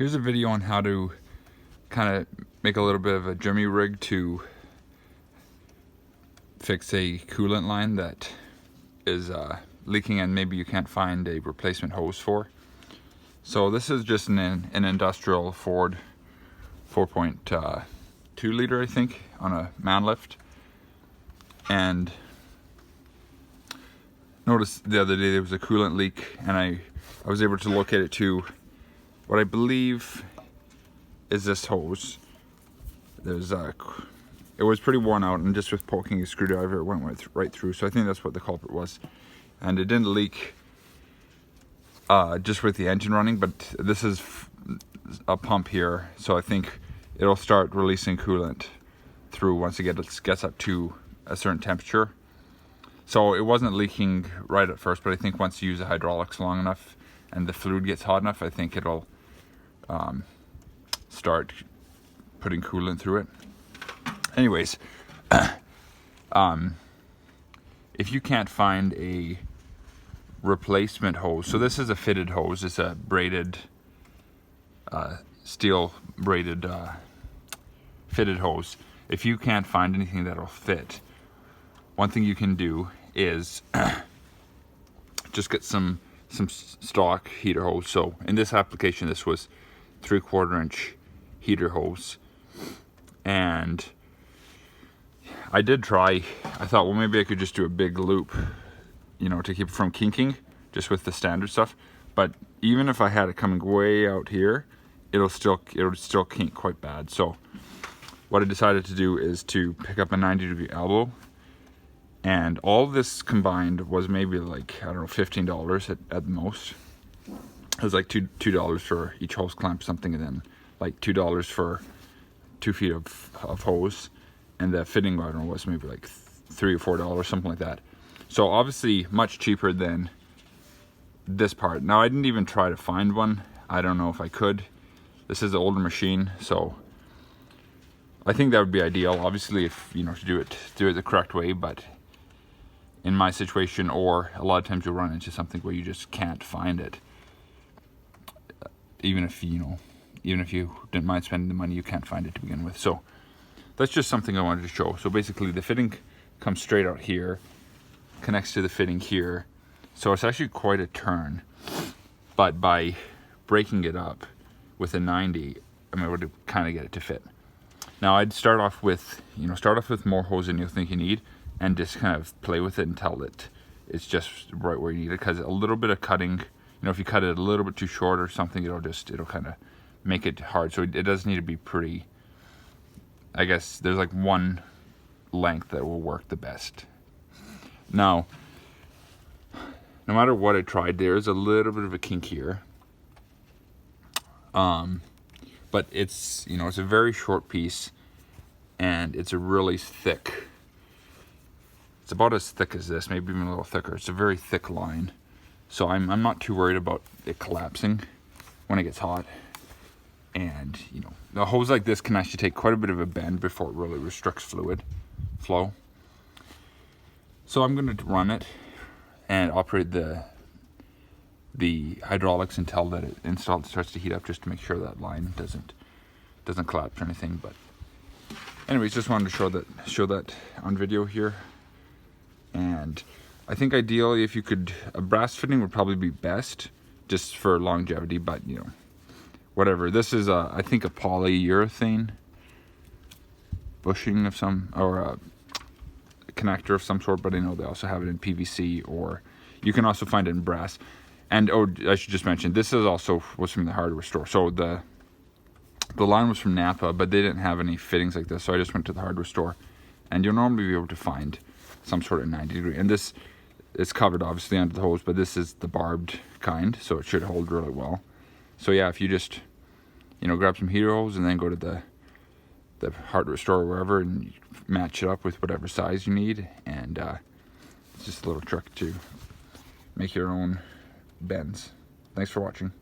Here's a video on how to kind of make a little bit of a jimmy rig to fix a coolant line that is leaking and maybe you can't find a replacement hose for. So this is just an industrial Ford 4.2 liter, I think, on a man lift. And noticed the other day there was a coolant leak, and I was able to locate it to what I believe is this hose. It was pretty worn out, and just with poking a screwdriver it went right through, so I think that's what the culprit was. And it didn't leak just with the engine running, but this is a pump here, so I think it'll start releasing coolant through once it gets up to a certain temperature. So it wasn't leaking right at first, but I think once you use the hydraulics long enough and the fluid gets hot enough, I think it'll start putting coolant through it. Anyways, if you can't find a replacement hose, so this is a fitted hose, it's a braided, steel braided fitted hose. If you can't find anything that'll fit, one thing you can do is just get some stock heater hose. So in this application, this was 3/4 inch heater hose, and I did try, I thought, well, maybe I could just do a big loop, you know, to keep it from kinking, just with the standard stuff. But even if I had it coming way out here, it'll still kink quite bad. So what I decided to do is to pick up a 90-degree elbow, and all this combined was maybe like, I don't know, $15 at the most. It was like $2 for each hose clamp, something, and then like $2 for 2 feet of hose, and the fitting, I don't know, was maybe like $3 or $4, something like that. So obviously much cheaper than this part. Now I didn't even try to find one. I don't know if I could. This is an older machine, so I think that would be ideal, obviously, if you know, to do it the correct way. But in my situation, or a lot of times you'll run into something where you just can't find it, even if you didn't mind spending the money, you can't find it to begin with. So that's just something I wanted to show. So basically the fitting comes straight out here, connects to the fitting here, so it's actually quite a turn. But by breaking it up with a 90, I'm able to kind of get it to fit. Now I'd start off with more hose than you'll think you need, and just kind of play with it until it's just right where you need it. Because a little bit of cutting, if you cut it a little bit too short or something, it'll kind of make it hard. So it does need to be pretty, I guess there's like one length that will work the best. Now, no matter what I tried, there's a little bit of a kink here. But it's a very short piece, and it's a really thick, it's about as thick as this, maybe even a little thicker. It's a very thick line, so I'm not too worried about it collapsing when it gets hot. And a hose like this can actually take quite a bit of a bend before it really restricts fluid flow. So I'm going to run it and operate the hydraulics until that it starts to heat up, just to make sure that line doesn't collapse or anything. But anyways, just wanted to show that on video here. And I think ideally, if you could, a brass fitting would probably be best, just for longevity. But whatever. This is I think a polyurethane bushing of some, or a connector of some sort, but I know they also have it in PVC, or you can also find it in brass. And I should just mention, this was from the hardware store. So the line was from Napa, but they didn't have any fittings like this, so I just went to the hardware store, and you'll normally be able to find some sort of 90-degree. And this is covered obviously under the hose, but this is the barbed kind, so it should hold really well. So yeah, if you just grab some heater hose and then go to the hardware store or wherever and match it up with whatever size you need, and it's just a little trick to make your own bends. Thanks for watching.